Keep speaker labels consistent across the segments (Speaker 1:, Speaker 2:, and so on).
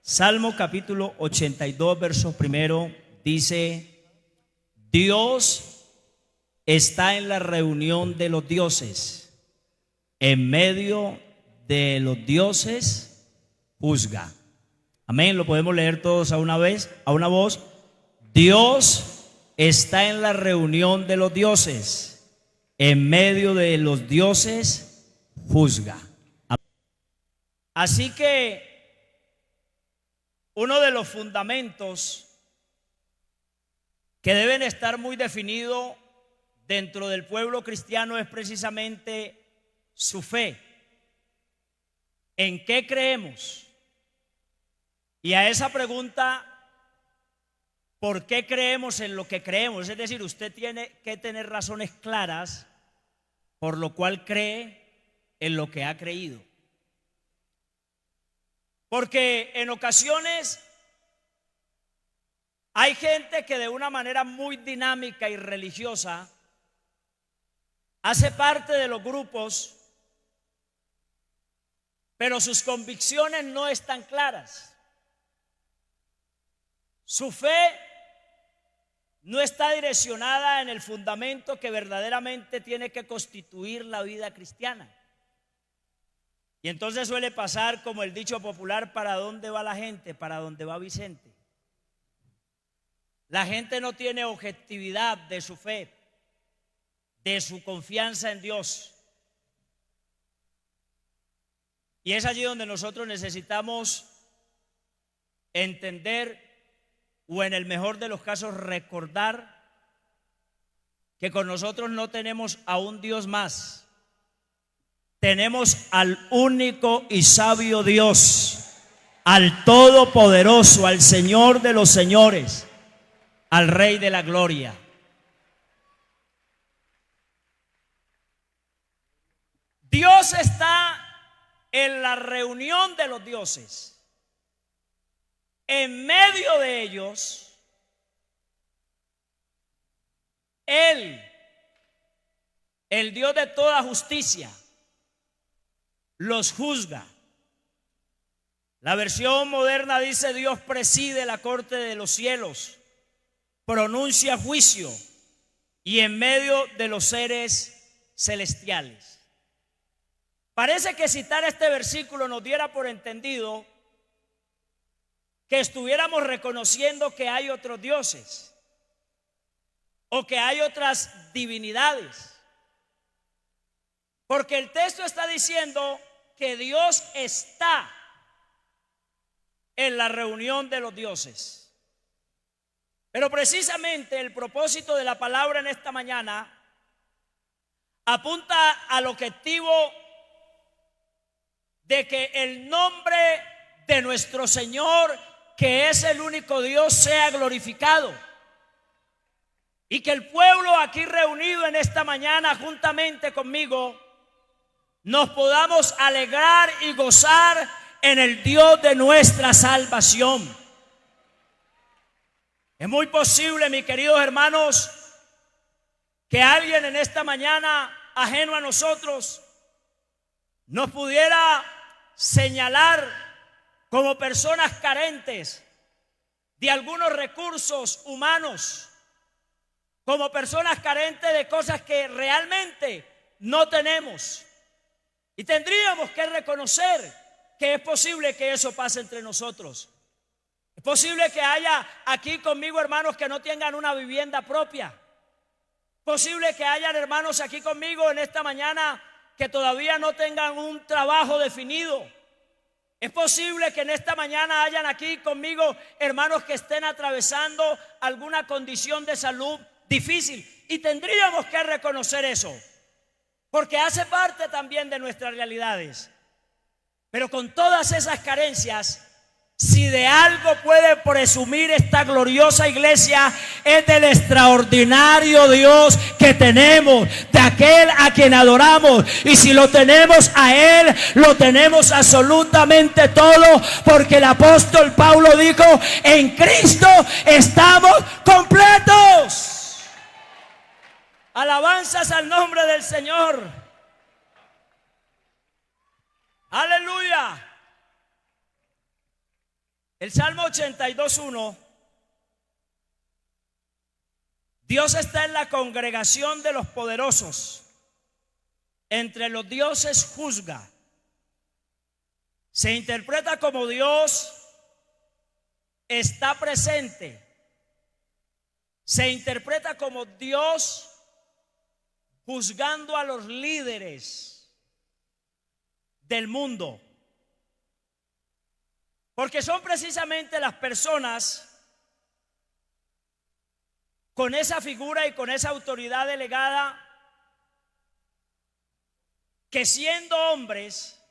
Speaker 1: Salmo capítulo 82, verso primero, dice: Dios está en la reunión de los dioses, en medio de los dioses juzga. Amén, lo podemos leer todos a una vez, a una voz. Dios está en la reunión de los dioses, en medio de los dioses juzga. Así que uno de los fundamentos que deben estar muy definidos dentro del pueblo cristiano es precisamente su fe. ¿En qué creemos? Y a esa pregunta, ¿por qué creemos en lo que creemos? Es decir, usted tiene que tener razones claras por lo cual cree en lo que ha creído. Porque en ocasiones hay gente que de una manera muy dinámica y religiosa hace parte de los grupos, pero sus convicciones no están claras. Su fe no está direccionada en el fundamento que verdaderamente tiene que constituir la vida cristiana. Y entonces suele pasar como el dicho popular: ¿para dónde va la gente? Para dónde va Vicente. La gente no tiene objetividad de su fe, de su confianza en Dios. Y es allí donde nosotros necesitamos entender, o en el mejor de los casos recordar, que con nosotros no tenemos a un Dios más. Tenemos al único y sabio Dios, al Todopoderoso, al Señor de los señores, al Rey de la gloria. Dios está en la reunión de los dioses. En medio de ellos, Él, el Dios de toda justicia, los juzga. La versión moderna dice: Dios preside la corte de los cielos, pronuncia juicio y en medio de los seres celestiales. Parece que citar este versículo nos diera por entendido que estuviéramos reconociendo que hay otros dioses o que hay otras divinidades. Porque el texto está diciendo que Dios está en la reunión de los dioses. Pero precisamente el propósito de la palabra en esta mañana apunta al objetivo de que el nombre de nuestro Señor, que es el único Dios, sea glorificado. Y que el pueblo aquí reunido en esta mañana juntamente conmigo nos podamos alegrar y gozar en el Dios de nuestra salvación. Es muy posible, mis queridos hermanos, que alguien en esta mañana, ajeno a nosotros, nos pudiera señalar como personas carentes de algunos recursos humanos, como personas carentes de cosas que realmente no tenemos. Y tendríamos que reconocer que es posible que eso pase entre nosotros. Es posible que haya aquí conmigo hermanos que no tengan una vivienda propia. Es posible que hayan hermanos aquí conmigo en esta mañana que todavía no tengan un trabajo definido. Es posible que en esta mañana hayan aquí conmigo hermanos que estén atravesando alguna condición de salud difícil. Y tendríamos que reconocer eso, porque hace parte también de nuestras realidades. Pero con todas esas carencias, si de algo puede presumir esta gloriosa iglesia, es del extraordinario Dios que tenemos, de aquel a quien adoramos. Y si lo tenemos a Él, lo tenemos absolutamente todo, porque el apóstol Pablo dijo: en Cristo estamos completos. Alabanzas al nombre del Señor. Aleluya. El Salmo 82:1. Dios está en la congregación de los poderosos. Entre los dioses juzga. Se interpreta como Dios está presente. Se interpreta como Dios juzgando a los líderes del mundo. Porque son precisamente las personas con esa figura y con esa autoridad delegada que siendo hombres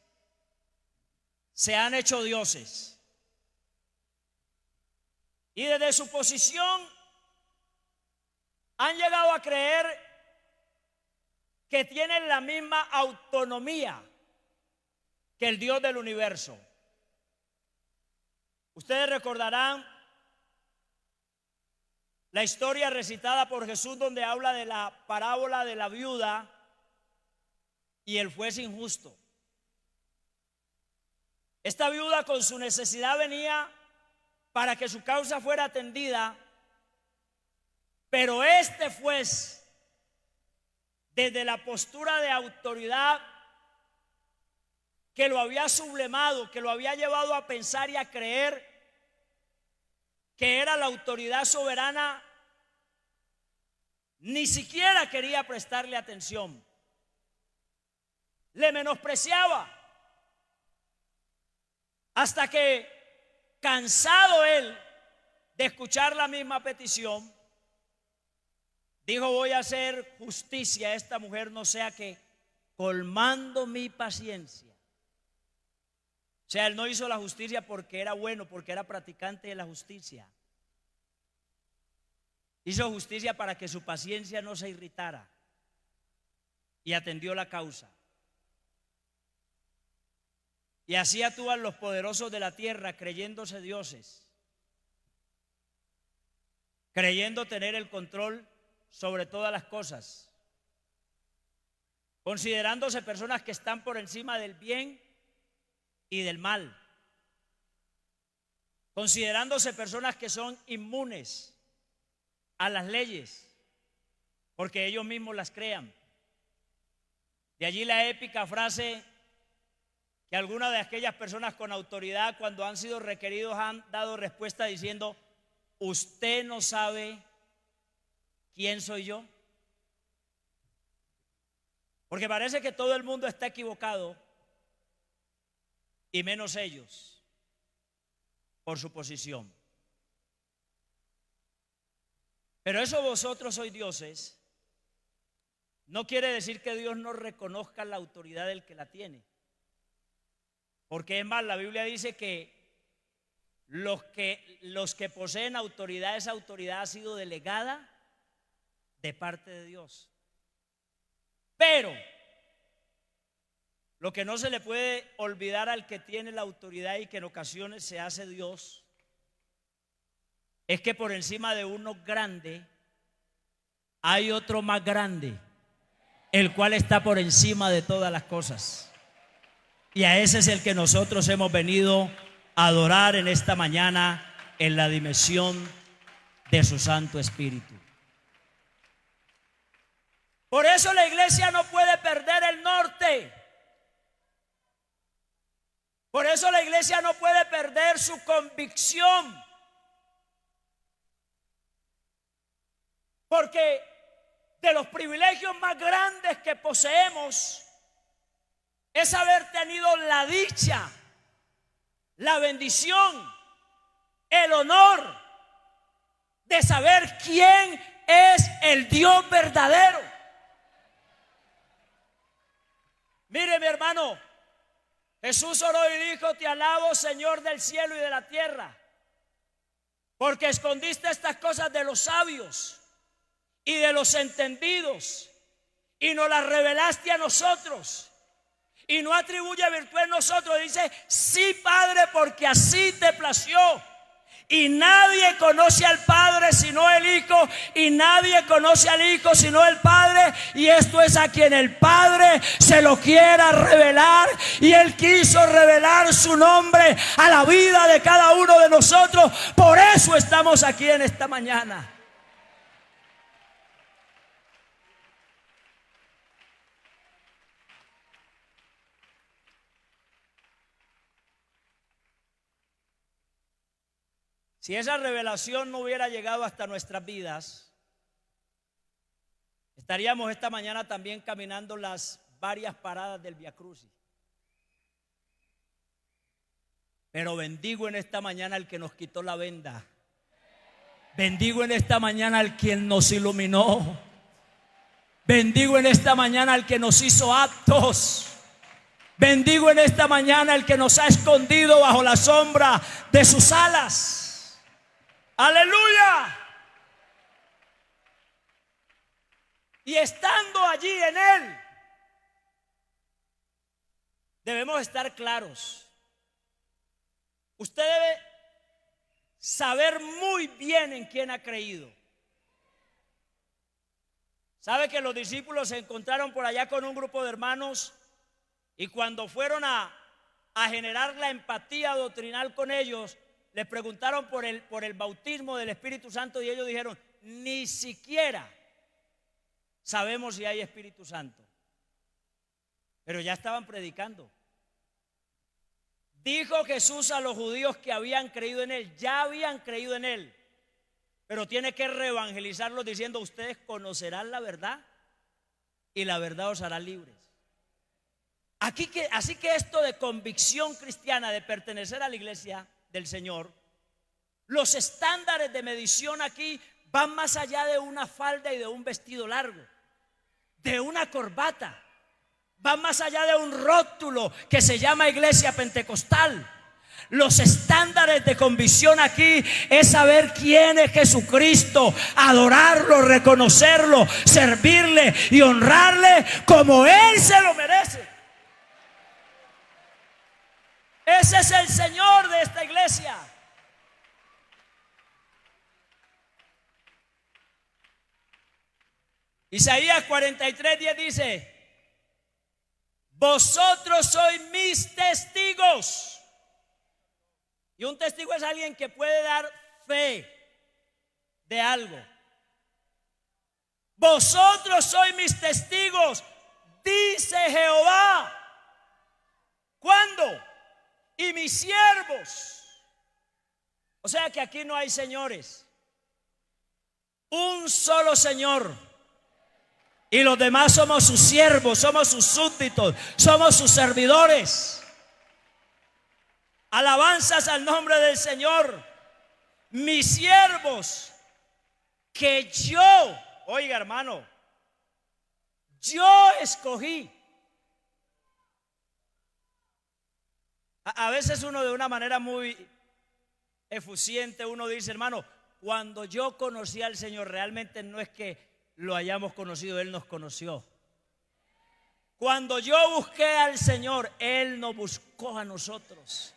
Speaker 1: se han hecho dioses. Y desde su posición han llegado a creer que tienen la misma autonomía que el Dios del universo. Ustedes recordarán la historia recitada por Jesús donde habla de la parábola de la viuda y el juez injusto. Esta viuda con su necesidad venía para que su causa fuera atendida, pero este juez, desde la postura de autoridad que lo había sublimado, que lo había llevado a pensar y a creer que era la autoridad soberana, ni siquiera quería prestarle atención. Le menospreciaba. Hasta que, cansado él de escuchar la misma petición, dijo: voy a hacer justicia a esta mujer, no sea que colmando mi paciencia. O sea, él no hizo la justicia porque era bueno, porque era practicante de la justicia. Hizo justicia para que su paciencia no se irritara y atendió la causa. Y así actúan los poderosos de la tierra, creyéndose dioses, creyendo tener el control sobre todas las cosas, considerándose personas que están por encima del bien y del mal, considerándose personas que son inmunes a las leyes porque ellos mismos las crean. De allí la épica frase que algunas de aquellas personas con autoridad, cuando han sido requeridos, han dado respuesta diciendo: usted no sabe quién soy yo. Porque parece que todo el mundo está equivocado y menos ellos por su posición. Pero eso vosotros sois dioses no quiere decir que Dios no reconozca la autoridad del que la tiene. Porque es más, la Biblia dice que los que poseen autoridad, esa autoridad ha sido delegada de parte de Dios. Pero lo que no se le puede olvidar al que tiene la autoridad y que en ocasiones se hace Dios, es que por encima de uno grande hay otro más grande, el cual está por encima de todas las cosas. Y a ese es el que nosotros hemos venido a adorar en esta mañana en la dimensión de su Santo Espíritu. Por eso la iglesia no puede perder el norte. Por eso la iglesia no puede perder su convicción. Porque de los privilegios más grandes que poseemos es haber tenido la dicha, la bendición, el honor de saber quién es el Dios verdadero. Mire, mi hermano, Jesús oró y dijo: te alabo, Señor del cielo y de la tierra, porque escondiste estas cosas de los sabios y de los entendidos y nos las revelaste a nosotros. Y no atribuye virtud en nosotros. Dice: sí, Padre, porque así te plació. Y nadie conoce al Padre sino el Hijo, y nadie conoce al Hijo sino el Padre, y esto es a quien el Padre se lo quiera revelar. Y Él quiso revelar su nombre a la vida de cada uno de nosotros. Por eso estamos aquí en esta mañana. Si esa revelación no hubiera llegado hasta nuestras vidas, estaríamos esta mañana también caminando las varias paradas del Vía Crucis. Pero bendigo en esta mañana al que nos quitó la venda. Bendigo en esta mañana al quien nos iluminó. Bendigo en esta mañana al que nos hizo aptos. Bendigo en esta mañana al que nos ha escondido bajo la sombra de sus alas. Aleluya. Y estando allí en Él, debemos estar claros. Usted debe saber muy bien en quién ha creído. Sabe que los discípulos se encontraron por allá con un grupo de hermanos, y cuando fueron a generar la empatía doctrinal con ellos, les preguntaron por el bautismo del Espíritu Santo, y ellos dijeron: ni siquiera sabemos si hay Espíritu Santo. Pero ya estaban predicando. Dijo Jesús a los judíos que habían creído en Él, ya habían creído en Él, pero tiene que reevangelizarlos diciendo: ustedes conocerán la verdad y la verdad os hará libres. Así que esto de convicción cristiana, de pertenecer a la iglesia del Señor, los estándares de medición aquí van más allá de una falda y de un vestido largo, de una corbata. Van más allá de un rótulo que se llama iglesia pentecostal. Los estándares de convicción aquí es saber quién es Jesucristo, adorarlo, reconocerlo, servirle y honrarle como Él se lo merece. Ese es el Señor de esta iglesia. Isaías 43:10 dice: vosotros sois mis testigos. Y un testigo es alguien que puede dar fe de algo. Vosotros sois mis testigos, dice Jehová. ¿Cuándo? Y mis siervos. O sea que aquí no hay señores, un solo Señor, y los demás somos sus siervos, somos sus súbditos, somos sus servidores. Alabanzas al nombre del Señor. Mis siervos que yo, oiga hermano, yo escogí. A veces uno de una manera muy efusiente uno dice: hermano, cuando yo conocí al Señor, realmente no es que lo hayamos conocido, Él nos conoció. Cuando yo busqué al Señor, Él nos buscó a nosotros.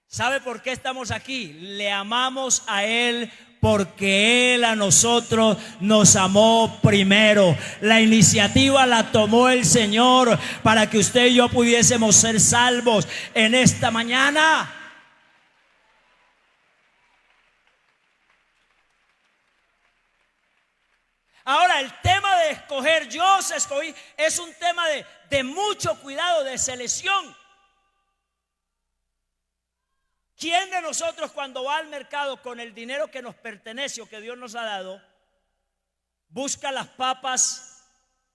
Speaker 1: ¿Sabe por qué estamos aquí? Le amamos a Él porque Él a nosotros nos amó primero. La iniciativa la tomó el Señor para que usted y yo pudiésemos ser salvos en esta mañana. Ahora, el tema de escoger, yo os escogí, es un tema de mucho cuidado, de selección. ¿Quién de nosotros, cuando va al mercado con el dinero que nos pertenece o que Dios nos ha dado, busca las papas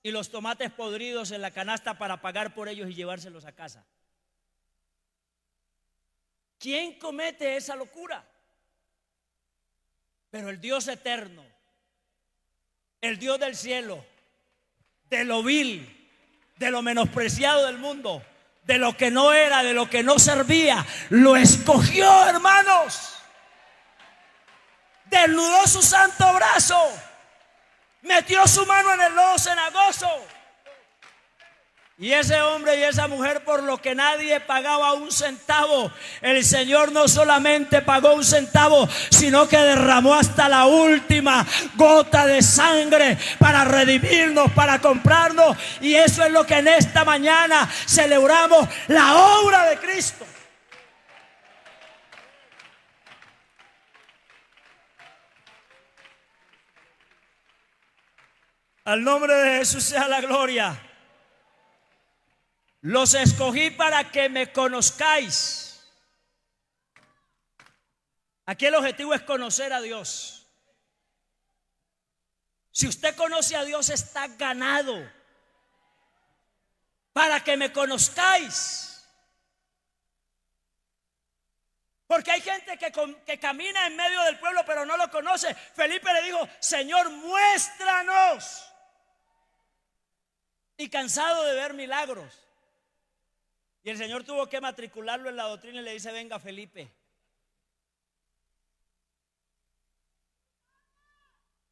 Speaker 1: y los tomates podridos en la canasta para pagar por ellos y llevárselos a casa? ¿Quién comete esa locura? Pero el Dios eterno, el Dios del cielo, de lo vil, de lo menospreciado del mundo, de lo que no era, de lo que no servía, lo escogió, hermanos. Desnudó su santo brazo, metió su mano en el lodo cenagoso Y ese hombre y esa mujer, por lo que nadie pagaba un centavo, el Señor no solamente pagó un centavo, sino que derramó hasta la última gota de sangre para redimirnos, para comprarnos. Y eso es lo que en esta mañana celebramos, la obra de Cristo. Al nombre de Jesús sea la gloria. Los escogí para que me conozcáis. Aquí el objetivo es conocer a Dios. Si usted conoce a Dios, está ganado. Para que me conozcáis. Porque hay gente que camina en medio del pueblo pero no lo conoce. Felipe le dijo: Señor, muéstranos. Y cansado de ver milagros. Y el Señor tuvo que matricularlo en la doctrina y le dice: venga, Felipe.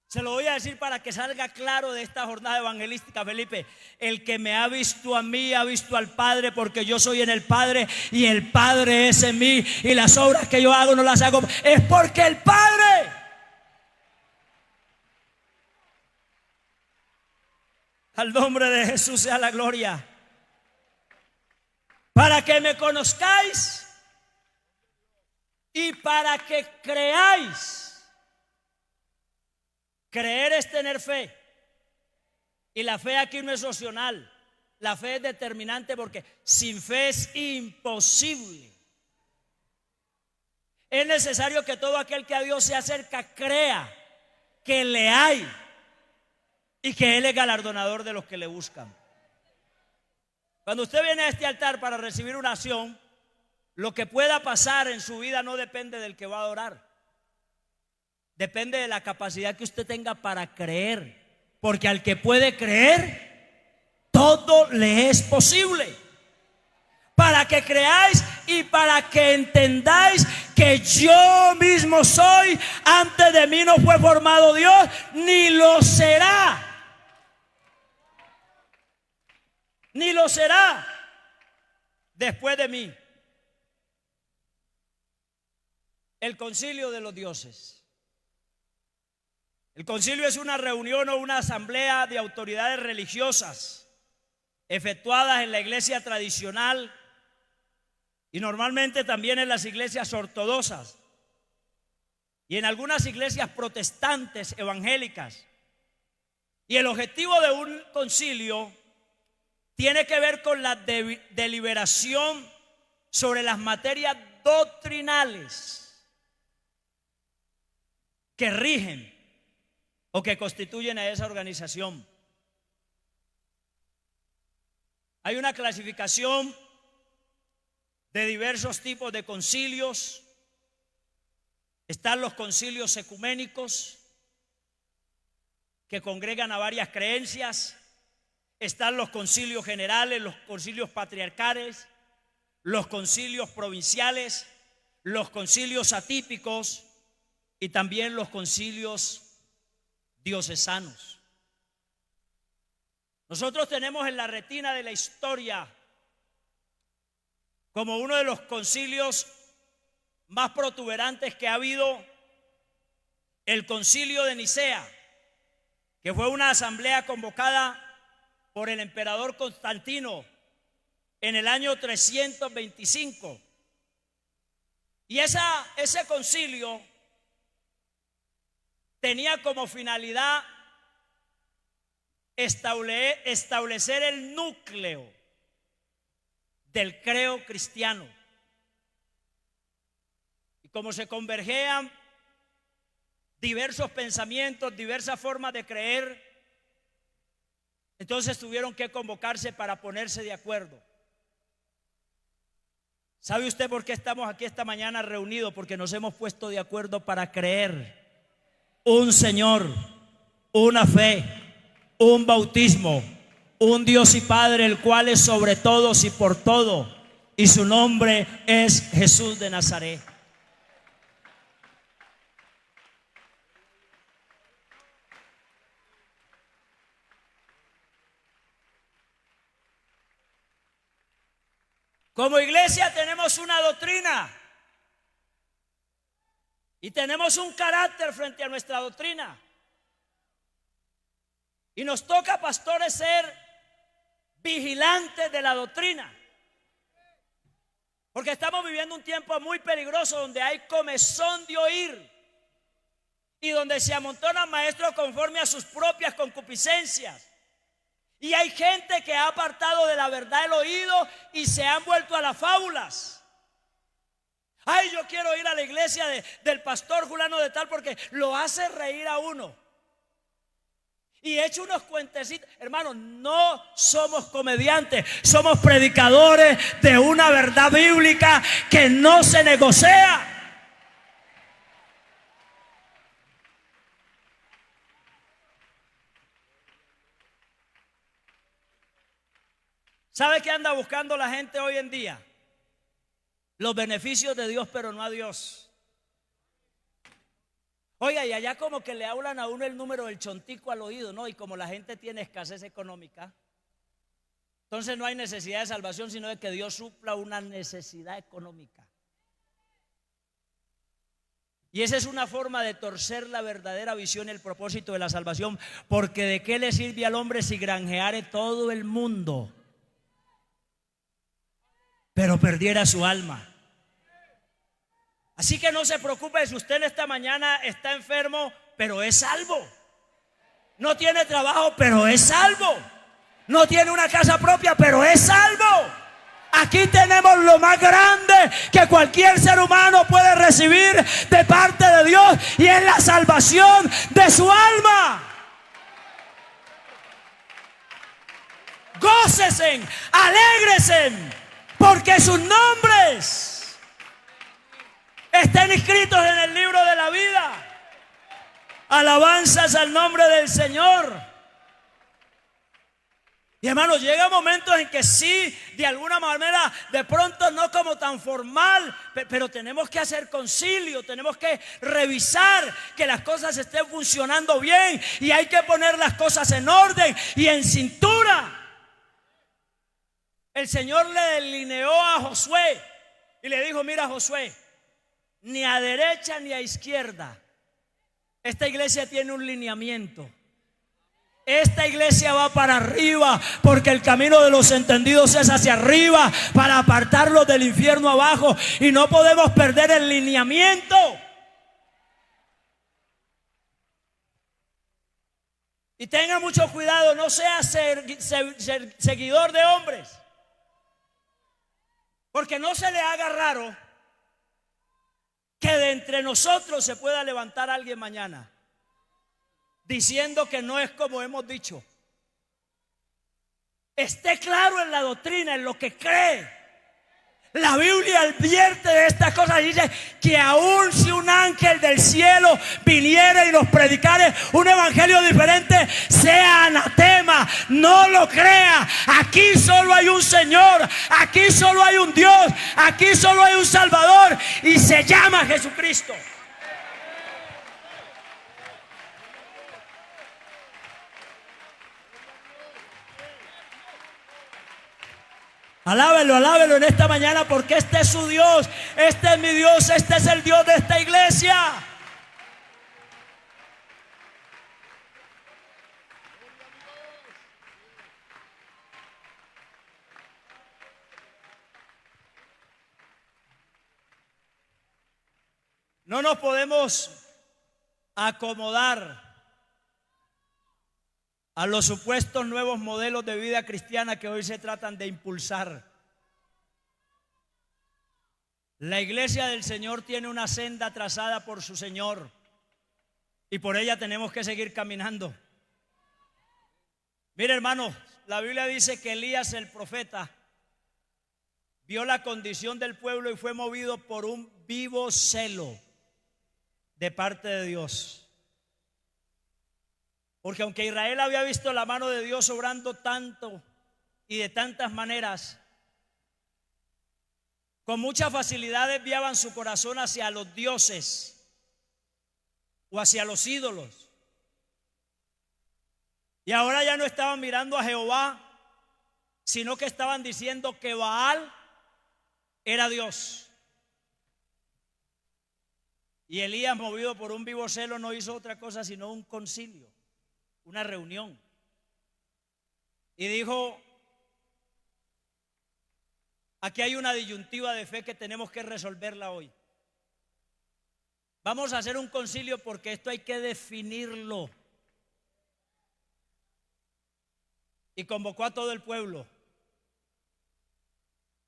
Speaker 1: Se lo voy a decir para que salga claro de esta jornada evangelística, Felipe. El que me ha visto a mí, ha visto al Padre, porque yo soy en el Padre y el Padre es en mí. Y las obras que yo hago no las hago, es porque el Padre. Al nombre de Jesús sea la gloria. Para que me conozcáis y para que creáis. Creer es tener fe. Y la fe aquí no es opcional. La fe es determinante, porque sin fe es imposible. Es necesario que todo aquel que a Dios se acerca crea que le hay y que Él es galardonador de los que le buscan. Cuando usted viene a este altar para recibir una acción, lo que pueda pasar en su vida no depende del que va a adorar. Depende de la capacidad que usted tenga para creer. Porque al que puede creer, todo le es posible. Para que creáis y para que entendáis que yo mismo soy. Antes de mí no fue formado Dios, ni lo será. Ni lo será después de mí. El concilio de los dioses. El concilio es una reunión o una asamblea de autoridades religiosas efectuadas en la iglesia tradicional y normalmente también en las iglesias ortodoxas y en algunas iglesias protestantes evangélicas. Y el objetivo de un concilio tiene que ver con la deliberación sobre las materias doctrinales que rigen o que constituyen a esa organización. Hay una clasificación de diversos tipos de concilios. Están los concilios ecuménicos, que congregan a varias creencias. Están los concilios generales, los concilios patriarcales, los concilios provinciales, los concilios atípicos y también los concilios diocesanos. Nosotros tenemos en la retina de la historia como uno de los concilios más protuberantes que ha habido el concilio de Nicea, que fue una asamblea convocada por el emperador Constantino en el año 325. Y ese concilio tenía como finalidad establecer el núcleo del credo cristiano. Y como se convergían diversos pensamientos, diversas formas de creer, entonces tuvieron que convocarse para ponerse de acuerdo. ¿Sabe usted por qué estamos aquí esta mañana reunidos? Porque nos hemos puesto de acuerdo para creer un Señor, una fe, un bautismo, un Dios y Padre, el cual es sobre todos y por todo, y su nombre es Jesús de Nazaret. Como iglesia tenemos una doctrina y tenemos un carácter frente a nuestra doctrina. Y nos toca, pastores, ser vigilantes de la doctrina. Porque estamos viviendo un tiempo muy peligroso donde hay comezón de oír y donde se amontonan maestros conforme a sus propias concupiscencias. Y hay gente que ha apartado de la verdad el oído y se han vuelto a las fábulas. Ay, yo quiero ir a la iglesia del pastor fulano de tal porque lo hace reír a uno. Y he hecho unos cuentecitos. Hermanos, no somos comediantes, somos predicadores de una verdad bíblica que no se negocia. ¿Sabe qué anda buscando la gente hoy en día? Los beneficios de Dios, pero no a Dios. Oiga, y allá como que le hablan a uno el número del chontico al oído, ¿no? Y como la gente tiene escasez económica, entonces no hay necesidad de salvación, sino de que Dios supla una necesidad económica. Y esa es una forma de torcer la verdadera visión y el propósito de la salvación. Porque ¿de qué le sirve al hombre si granjeare todo el mundo, pero perdiera su alma? Así que no se preocupe si usted en esta mañana está enfermo, pero es salvo. No tiene trabajo, pero es salvo. No tiene una casa propia, pero es salvo. Aquí tenemos lo más grande que cualquier ser humano puede recibir de parte de Dios, y es la salvación de su alma. Gócesen, alégresen, porque sus nombres estén inscritos en el libro de la vida. Alabanzas al nombre del Señor. Y hermanos, llega momentos en que sí, de alguna manera, de pronto no como tan formal, pero tenemos que hacer concilio, tenemos que revisar que las cosas estén funcionando bien, y hay que poner las cosas en orden y en cintura. El Señor le delineó a Josué y le dijo: mira, Josué, ni a derecha ni a izquierda, esta iglesia tiene un lineamiento. Esta iglesia va para arriba, porque el camino de los entendidos es hacia arriba, para apartarlos del infierno abajo, y no podemos perder el lineamiento. Y tenga mucho cuidado, no sea seguidor de hombres, porque no se le haga raro que de entre nosotros se pueda levantar alguien mañana diciendo que no es como hemos dicho. Esté claro en la doctrina, en lo que cree. La Biblia advierte de estas cosas y dice que aun si un ángel del cielo viniera y nos predicara un evangelio diferente, sea anatema, no lo crea. Aquí solo hay un Señor, aquí solo hay un Dios, aquí solo hay un Salvador, y se llama Jesucristo. Alábelo, alábelo en esta mañana, porque este es su Dios, este es mi Dios, este es el Dios de esta iglesia. No nos podemos acomodar a los supuestos nuevos modelos de vida cristiana que hoy se tratan de impulsar. La iglesia del Señor tiene una senda trazada por su Señor, y por ella tenemos que seguir caminando. Mire, hermano, la Biblia dice que Elías, el profeta, vio la condición del pueblo y fue movido por un vivo celo de parte de Dios. Porque aunque Israel había visto la mano de Dios obrando tanto y de tantas maneras, con mucha facilidad desviaban su corazón hacia los dioses o hacia los ídolos. Y ahora ya no estaban mirando a Jehová, sino que estaban diciendo que Baal era Dios. Y Elías, movido por un vivo celo, no hizo otra cosa sino un concilio, una reunión. Y dijo: aquí hay una disyuntiva de fe que tenemos que resolverla hoy. Vamos a hacer un concilio porque esto hay que definirlo. Y convocó a todo el pueblo.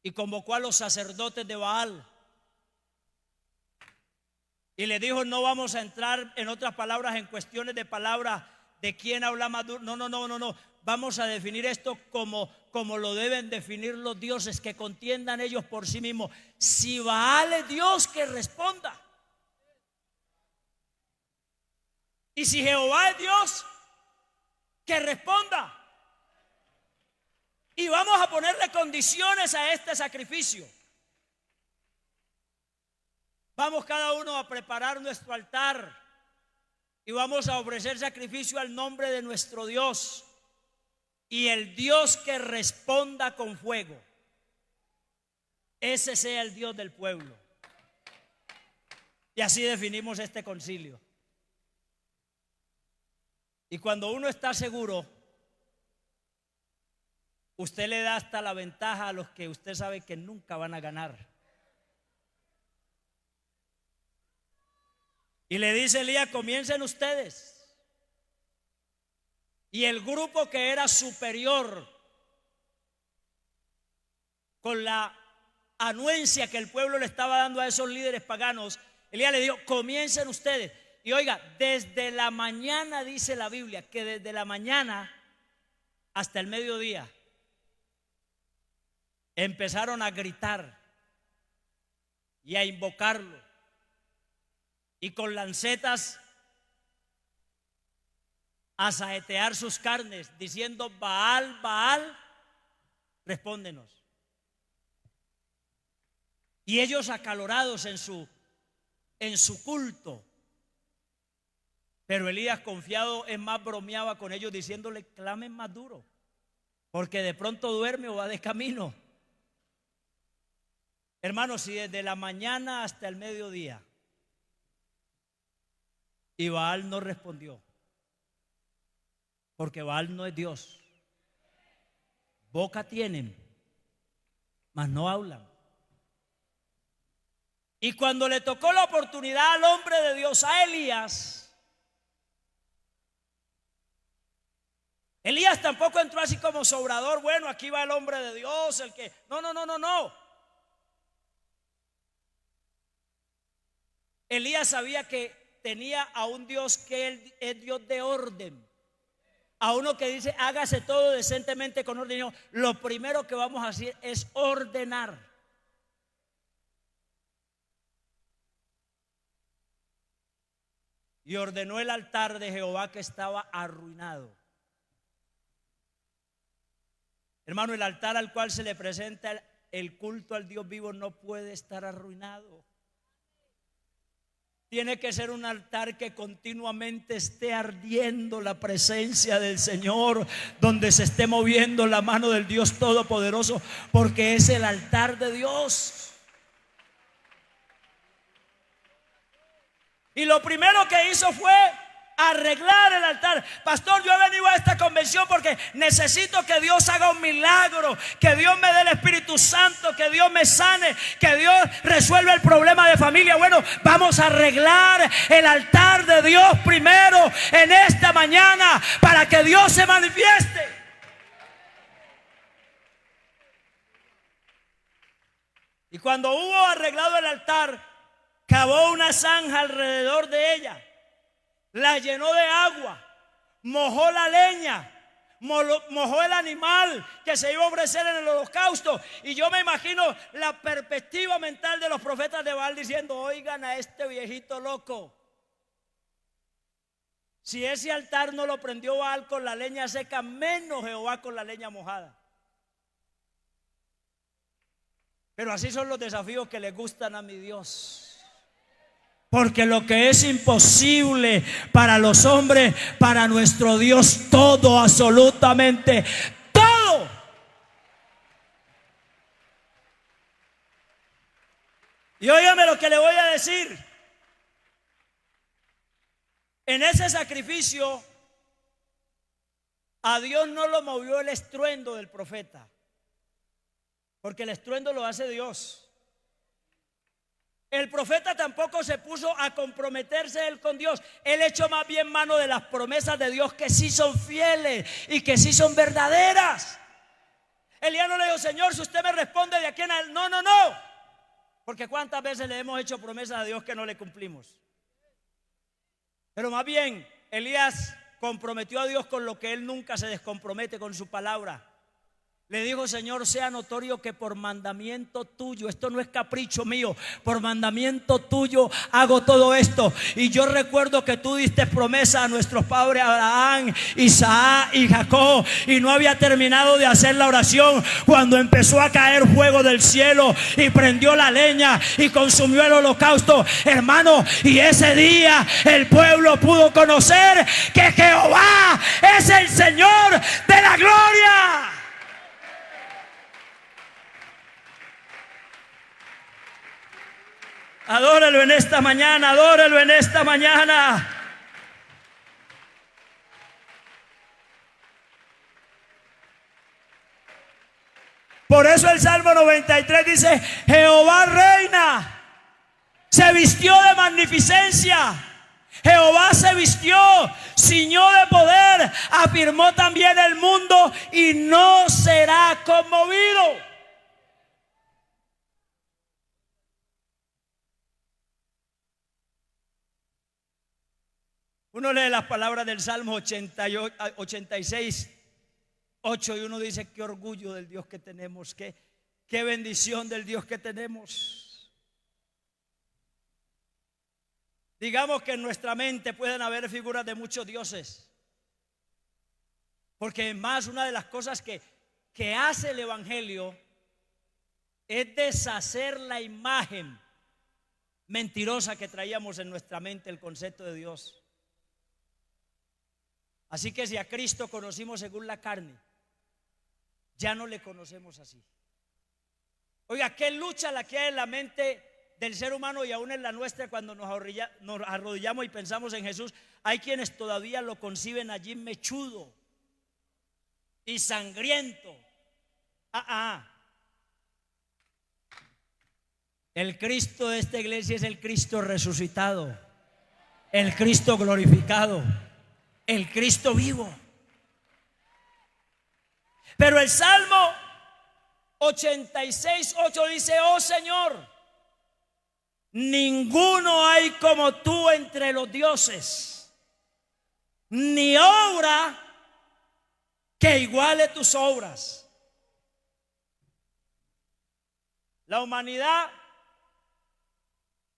Speaker 1: Y convocó a los sacerdotes de Baal. Y le dijo: no vamos a entrar, en otras palabras, en cuestiones de palabras de quién habla más duro. No. Vamos a definir esto como lo deben definir los dioses, que contiendan ellos por sí mismos. Si Baal es Dios, que responda. Y si Jehová es Dios, que responda. Y vamos a ponerle condiciones a este sacrificio. Vamos cada uno a preparar nuestro altar y vamos a ofrecer sacrificio al nombre de nuestro Dios. Y el Dios que responda con fuego, ese sea el Dios del pueblo. Y así definimos este concilio. Y cuando uno está seguro, usted le da hasta la ventaja a los que usted sabe que nunca van a ganar. Y le dice Elías: comiencen ustedes. Y el grupo que era superior, con la anuencia que el pueblo le estaba dando a esos líderes paganos, Elías le dijo: comiencen ustedes. Y oiga, desde la mañana, dice la Biblia, que desde la mañana hasta el mediodía empezaron a gritar y a invocarlo, y con lancetas a saetear sus carnes, diciendo: Baal, Baal, respóndenos. Y ellos acalorados en su culto. Pero Elías, confiado, es más, bromeaba con ellos diciéndole: clamen más duro, porque de pronto duerme o va de camino. Hermanos, si desde la mañana hasta el mediodía y Baal no respondió, porque Baal no es Dios. Boca tienen, mas no hablan. Y cuando le tocó la oportunidad al hombre de Dios, a Elías, Elías tampoco entró así como sobrador. Bueno, aquí va el hombre de Dios, el que... No. Elías sabía que tenía a un Dios que él es Dios de orden. A uno que dice: hágase todo decentemente con orden. No, lo primero que vamos a hacer es ordenar. Y ordenó el altar de Jehová, que estaba arruinado. Hermano, el altar al cual se le presenta el culto al Dios vivo no puede estar arruinado. Tiene que ser un altar que continuamente esté ardiendo la presencia del Señor, donde se esté moviendo la mano del Dios Todopoderoso, porque es el altar de Dios. Y lo primero que hizo fue arreglar el altar. Pastor, yo he venido a esta convención porque necesito que Dios haga un milagro, que Dios me dé el Espíritu Santo, que Dios me sane, que Dios resuelva el problema de familia. Bueno, vamos a arreglar el altar de Dios primero en esta mañana para que Dios se manifieste. Y cuando hubo arreglado el altar, cavó una zanja alrededor de ella, la llenó de agua, mojó la leña, mojó el animal que se iba a ofrecer en el holocausto. Y yo me imagino la perspectiva mental de los profetas de Baal diciendo: oigan a este viejito loco. Si ese altar no lo prendió Baal con la leña seca, menos Jehová con la leña mojada. Pero así son los desafíos que le gustan a mi Dios. Porque lo que es imposible para los hombres, para nuestro Dios, todo, absolutamente todo. Y óigame lo que le voy a decir. En ese sacrificio, a Dios no lo movió el estruendo del profeta, porque el estruendo lo hace Dios. El profeta tampoco se puso a comprometerse él con Dios. Él echó más bien mano de las promesas de Dios, que sí son fieles y que sí son verdaderas. Elías no le dijo: Señor, si usted me responde de aquí en adelante. No, no, no. Porque cuántas veces le hemos hecho promesas a Dios que no le cumplimos. Pero más bien, Elías comprometió a Dios con lo que él nunca se descompromete, con su palabra. Le dijo: Señor, sea notorio que por mandamiento tuyo, esto no es capricho mío, por mandamiento tuyo hago todo esto. Y yo recuerdo que tú diste promesa a nuestros padres Abraham, Isaac y Jacob, y no había terminado de hacer la oración cuando empezó a caer fuego del cielo y prendió la leña y consumió el holocausto, hermano. Y ese día el pueblo pudo conocer que Jehová es el Señor de la gloria. Adóralo en esta mañana, adóralo en esta mañana. Por eso el Salmo 93 dice: Jehová reina, se vistió de magnificencia. Jehová se vistió, ciñó de poder, afirmó también el mundo y no será conmovido. Uno lee las palabras del Salmo 86, 8 y uno dice: qué orgullo del Dios que tenemos, qué bendición del Dios que tenemos. Digamos que en nuestra mente pueden haber figuras de muchos dioses, porque más una de las cosas que hace el Evangelio es deshacer la imagen mentirosa que traíamos en nuestra mente, el concepto de Dios. Así que si a Cristo conocimos según la carne, ya no le conocemos así. Oiga, qué lucha la que hay en la mente del ser humano y aún en la nuestra cuando nos arrodillamos y pensamos en Jesús. Hay quienes todavía lo conciben allí mechudo y sangriento. El Cristo de esta iglesia es el Cristo resucitado, el Cristo glorificado, el Cristo vivo. Pero el Salmo 86:8 dice: oh Señor, ninguno hay como tú entre los dioses, ni obra que iguale tus obras. La humanidad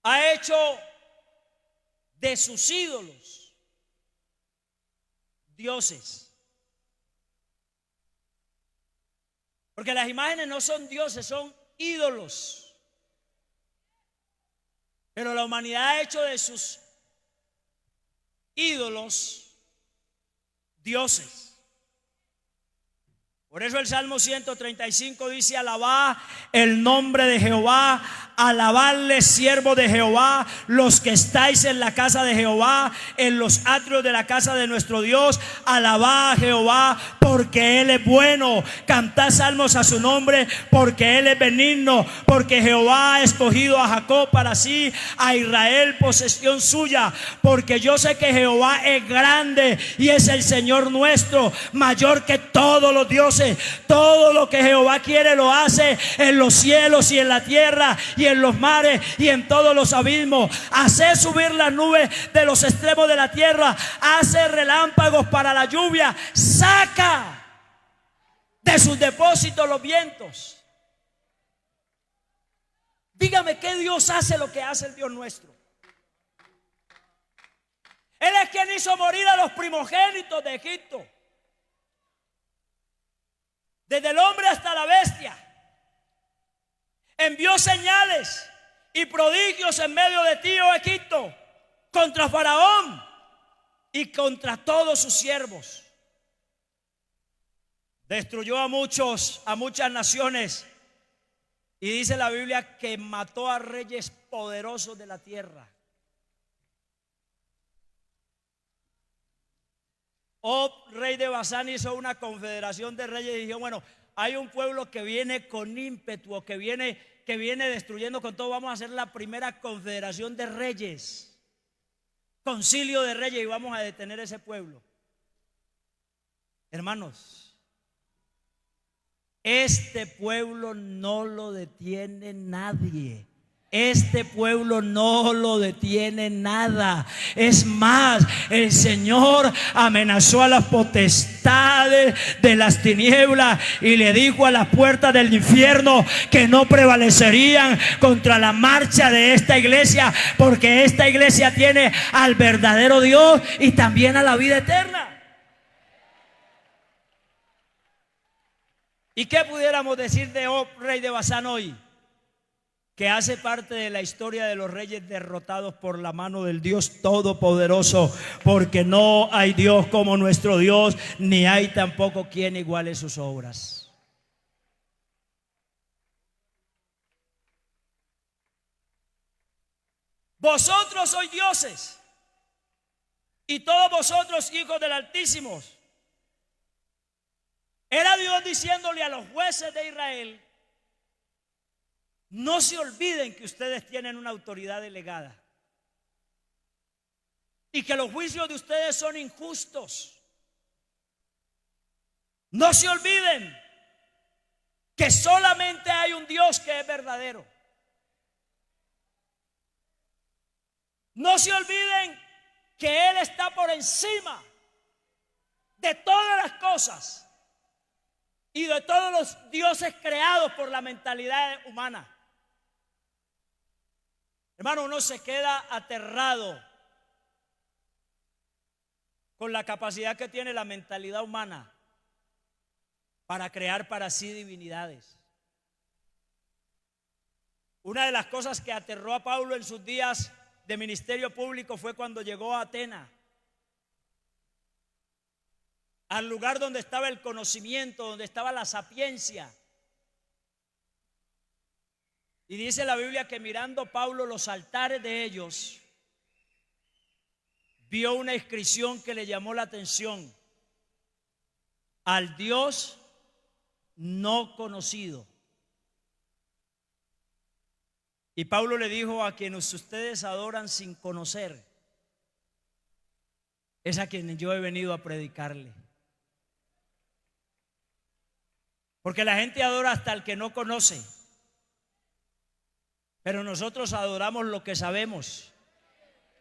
Speaker 1: ha hecho de sus ídolos dioses, porque las imágenes no son dioses, son ídolos. Pero la humanidad ha hecho de sus ídolos dioses. Por eso el Salmo 135 dice: alabad el nombre de Jehová, alabadle, siervos de Jehová, los que estáis en la casa de Jehová, en los atrios de la casa de nuestro Dios. Alabad a Jehová, porque Él es bueno. Cantad salmos a su nombre, porque Él es benigno. Porque Jehová ha escogido a Jacob para sí, a Israel posesión suya. Porque yo sé que Jehová es grande y es el Señor nuestro, mayor que todos los dioses. Todo lo que Jehová quiere lo hace en los cielos y en la tierra y en los mares y en todos los abismos. Hace subir las nubes de los extremos de la tierra, hace relámpagos para la lluvia, saca de sus depósitos los vientos. Dígame, ¿qué Dios hace lo que hace el Dios nuestro? Él es quien hizo morir a los primogénitos de Egipto, desde el hombre hasta la bestia. Envió señales y prodigios en medio de ti, oh Egipto, contra Faraón y contra todos sus siervos. Destruyó a muchas naciones Y dice la Biblia que mató a reyes poderosos de la tierra. Og, rey de Basán, hizo una confederación de reyes y dijo: bueno, hay un pueblo que viene con ímpetu, o que viene destruyendo con todo. Vamos a hacer la primera confederación de reyes, concilio de reyes, y vamos a detener ese pueblo. Hermanos, este pueblo no lo detiene nadie. Este pueblo no lo detiene nada. Es más, el Señor amenazó a las potestades de las tinieblas y le dijo a las puertas del infierno que no prevalecerían contra la marcha de esta iglesia, porque esta iglesia tiene al verdadero Dios y también a la vida eterna. ¿Y qué pudiéramos decir de Og, rey de Basán, hoy? Que hace parte de la historia de los reyes derrotados por la mano del Dios Todopoderoso, porque no hay Dios como nuestro Dios, ni hay tampoco quien iguale sus obras. Vosotros sois dioses, y todos vosotros hijos del Altísimo. Era Dios diciéndole a los jueces de Israel: no se olviden que ustedes tienen una autoridad delegada y que los juicios de ustedes son injustos. No se olviden que solamente hay un Dios que es verdadero. No se olviden que Él está por encima de todas las cosas y de todos los dioses creados por la mentalidad humana. Hermano, uno se queda aterrado con la capacidad que tiene la mentalidad humana para crear para sí divinidades. Una de las cosas que aterró a Pablo en sus días de ministerio público fue cuando llegó a Atenas, al lugar donde estaba el conocimiento, donde estaba la sapiencia. Y dice la Biblia que mirando Pablo los altares de ellos, vio una inscripción que le llamó la atención: al Dios no conocido. Y Pablo le dijo: a quienes ustedes adoran sin conocer, es a quien yo he venido a predicarle. Porque la gente adora hasta el que no conoce, pero nosotros adoramos lo que sabemos.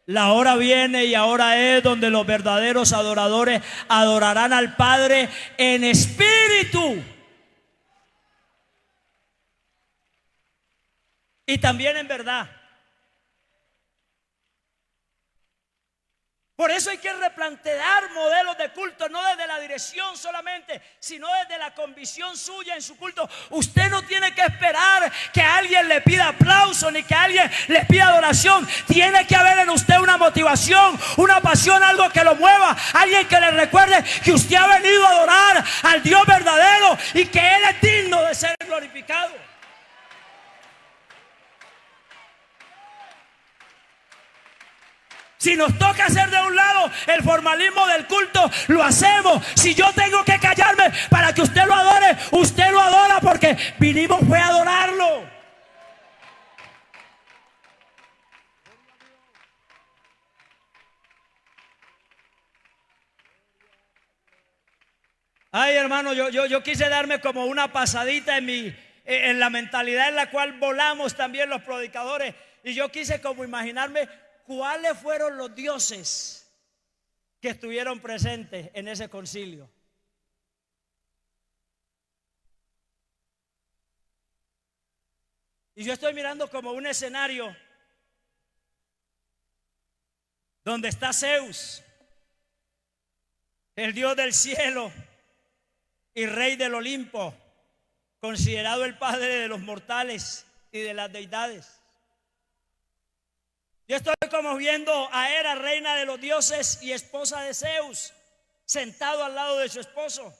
Speaker 1: La hora viene y ahora es donde los verdaderos adoradores adorarán al Padre en espíritu y también en verdad. Por eso hay que replantear modelos de culto, no desde la dirección solamente, sino desde la convicción suya en su culto. Usted no tiene que esperar que alguien le pida aplauso ni que alguien le pida adoración. Tiene que haber en usted una motivación, una pasión, algo que lo mueva, alguien que le recuerde que usted ha venido a adorar al Dios verdadero y que Él es digno de ser glorificado. Si nos toca hacer de un lado el formalismo del culto, lo hacemos. Si yo tengo que callarme para que usted lo adore, usted lo adora, porque vinimos fue a adorarlo. Ay, hermano, yo quise darme como una pasadita en la mentalidad en la cual volamos también los predicadores, y yo quise como imaginarme cuáles fueron los dioses que estuvieron presentes en ese concilio. Y yo estoy mirando como un escenario donde está Zeus, el Dios del cielo y rey del Olimpo, considerado el padre de los mortales y de las deidades. Yo estoy como viendo a Hera, reina de los dioses y esposa de Zeus, sentado al lado de su esposo.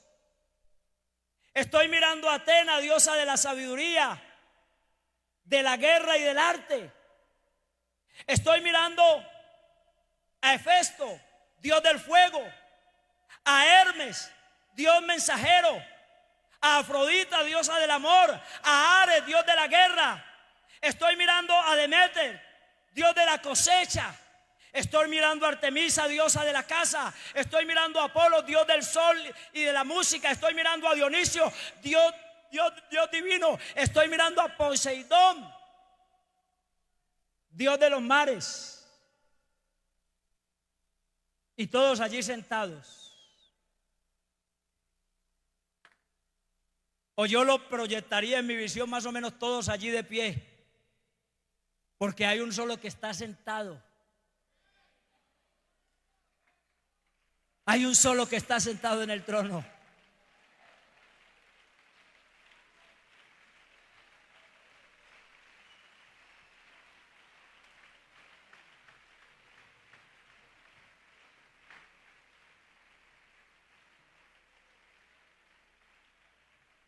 Speaker 1: Estoy mirando a Atena, diosa de la sabiduría, de la guerra y del arte. Estoy mirando a Hefesto, dios del fuego, a Hermes, dios mensajero, a Afrodita, diosa del amor, a Ares, dios de la guerra. Estoy mirando a Demeter, dios de la cosecha. Estoy mirando a Artemisa, diosa de la casa. Estoy mirando a Apolo, dios del sol y de la música. Estoy mirando a Dionisio, Dios divino. Estoy mirando a Poseidón, dios de los mares. Y todos allí sentados. O yo lo proyectaría en mi visión más o menos todos allí de pie. Porque hay un solo que está sentado. Hay un solo que está sentado en el trono.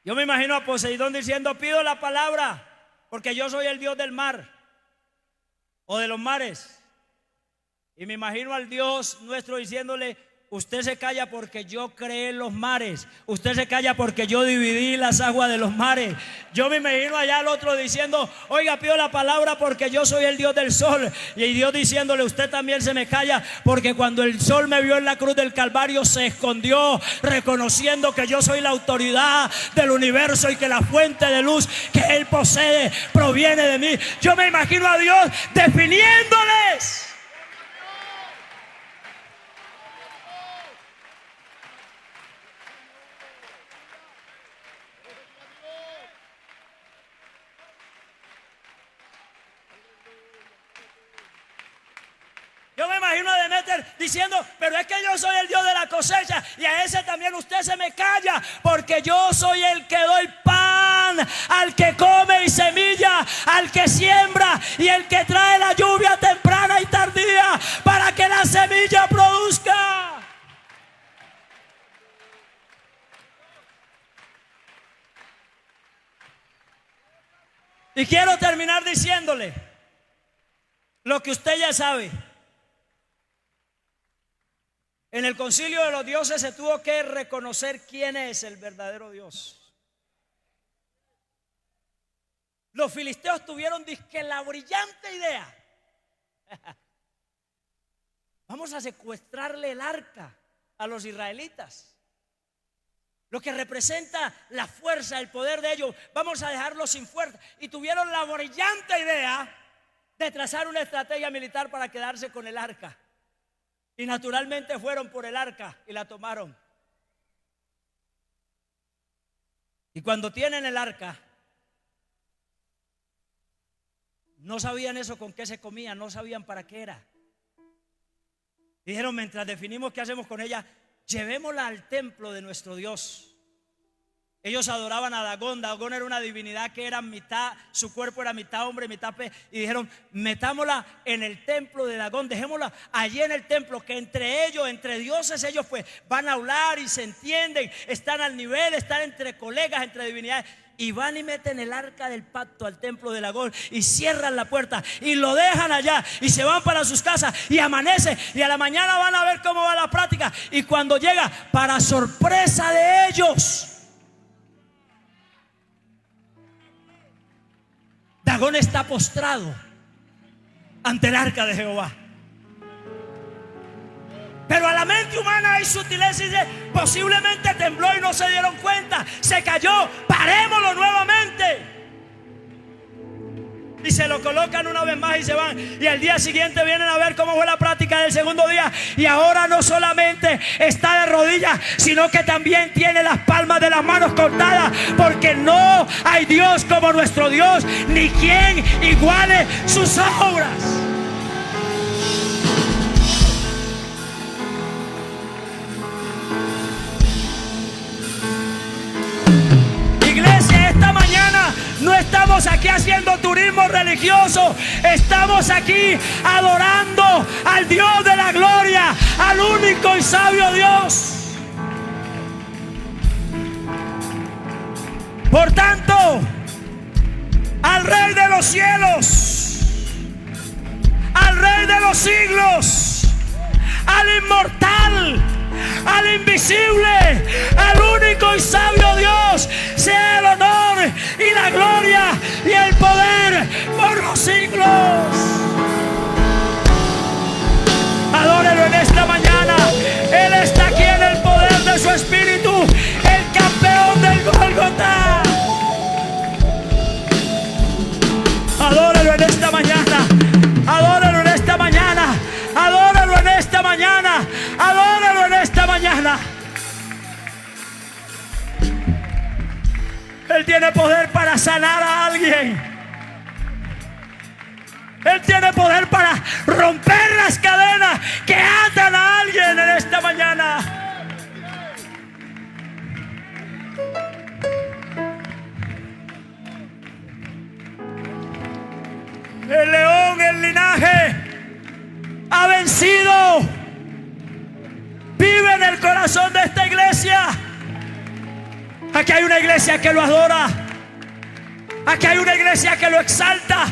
Speaker 1: Yo me imagino a Poseidón diciendo: pido la palabra porque yo soy el Dios del mar o de los mares. Y me imagino al Dios nuestro diciéndole: usted se calla porque yo creé los mares. Usted se calla porque yo dividí las aguas de los mares. Yo me imagino allá al otro diciendo: oiga, pido la palabra porque yo soy el Dios del sol. Y Dios diciéndole: usted también se me calla porque cuando el sol me vio en la cruz del Calvario se escondió, reconociendo que yo soy la autoridad del universo y que la fuente de luz que Él posee proviene de mí. Yo me imagino a Dios definiéndoles. Yo me imagino a Demeter diciendo: pero es que yo soy el Dios de la cosecha, y a ese también usted se me calla, porque yo soy el que doy pan al que come y semilla al que siembra, y el que trae la lluvia temprana y tardía para que la semilla produzca. Y quiero terminar diciéndole lo que usted ya sabe. En el concilio de los dioses se tuvo que reconocer quién es el verdadero Dios. Los filisteos tuvieron dizque la brillante idea: vamos a secuestrarle el arca a los israelitas, lo que representa la fuerza, el poder de ellos. Vamos a dejarlos sin fuerza. Y tuvieron la brillante idea de trazar una estrategia militar para quedarse con el arca. Y naturalmente fueron por el arca y la tomaron. Y cuando tienen el arca, no sabían eso con qué se comía, no sabían para qué era. Dijeron: mientras definimos qué hacemos con ella, llevémosla al templo de nuestro Dios. Ellos adoraban a Dagón. Dagón era una divinidad que era mitad, su cuerpo era mitad hombre, mitad pez. Y dijeron: metámosla en el templo de Dagón, dejémosla allí en el templo, que entre ellos, entre dioses, ellos pues van a hablar y se entienden, están al nivel, están entre colegas, entre divinidades. Y van y meten el arca del pacto al templo de Dagón y cierran la puerta y lo dejan allá y se van para sus casas, y amanece, y a la mañana van a ver cómo va la práctica. Y cuando llega, para sorpresa de ellos, Dagón está postrado ante el arca de Jehová. Pero a la mente humana hay sutileza y dice: posiblemente tembló y no se dieron cuenta, se cayó, parémoslo nuevamente. Y se lo colocan una vez más y se van. Y al día siguiente vienen a ver cómo fue la práctica del segundo día. Y ahora no solamente está de rodillas, sino que también tiene las palmas de las manos cortadas, porque no hay Dios como nuestro Dios, ni quien iguale sus obras. Iglesia, esta mañana no estamos aquí haciendo turismo religioso, estamos aquí adorando al Dios de la gloria, al único y sabio Dios. Por tanto, al Rey de los cielos, al Rey de los siglos, al inmortal, al invisible, al único y sabio Dios, sea el honor y la gloria y el poder por los siglos. Adórelo en esta mañana. Él está aquí en el poder de su Espíritu, el campeón del Gólgota. Adórelo en esta mañana. Adórelo en esta mañana. Adórelo en esta mañana. Adórelo en esta mañana. Él tiene poder para sanar a alguien. Él tiene poder para romper las cadenas que atan a alguien en esta mañana. El león, el linaje, ha vencido. Vive en el corazón de esta iglesia. Aquí hay una iglesia que lo adora. Aquí hay una iglesia que lo exalta.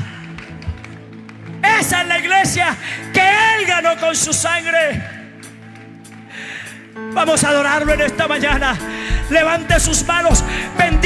Speaker 1: Esa es la iglesia que Él ganó con su sangre. Vamos a adorarlo en esta mañana. Levante sus manos, bendiga.